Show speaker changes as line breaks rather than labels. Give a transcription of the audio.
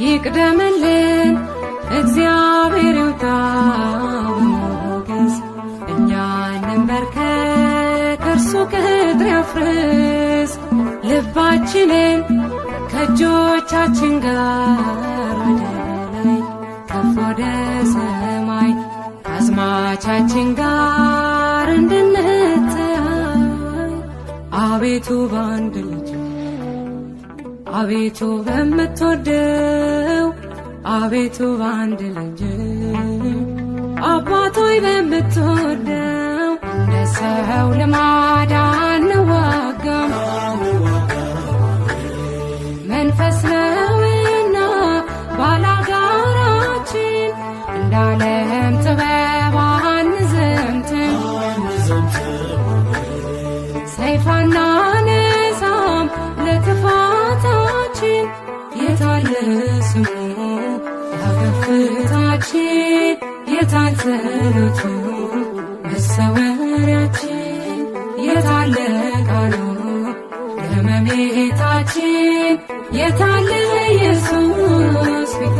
ይቅደምልን እግዚአብሔር ይውጣ በሞገስ እኛ እንበርከክ እርሱ ቅጥር ያፍርስ ልባችንን ከእጆቻችን ጋር ወደ ላይ ከፍ ወደ ሰማይ ከአዝማቻችን ጋር እንድንተያይ አቤቱ በአንድ ልጅ አቤቱ በምትወደው አቤቱ በአንድ ልጅ አባቶይ በምትወደው እንደ ሰው ልማድ አንዋጋም መንፈስ ነውና ባላጋራችን እንደ ዓለም ጥበብ አንዘምትም ሰይፍ አናነሳም ለጥፋታችን የታለ ስሙ ያከፍታችን የታል ጸሎቱ መሰወሪያችን የታለ ቃሉ ለመሜታችን የታለ ኢየሱስ ፊት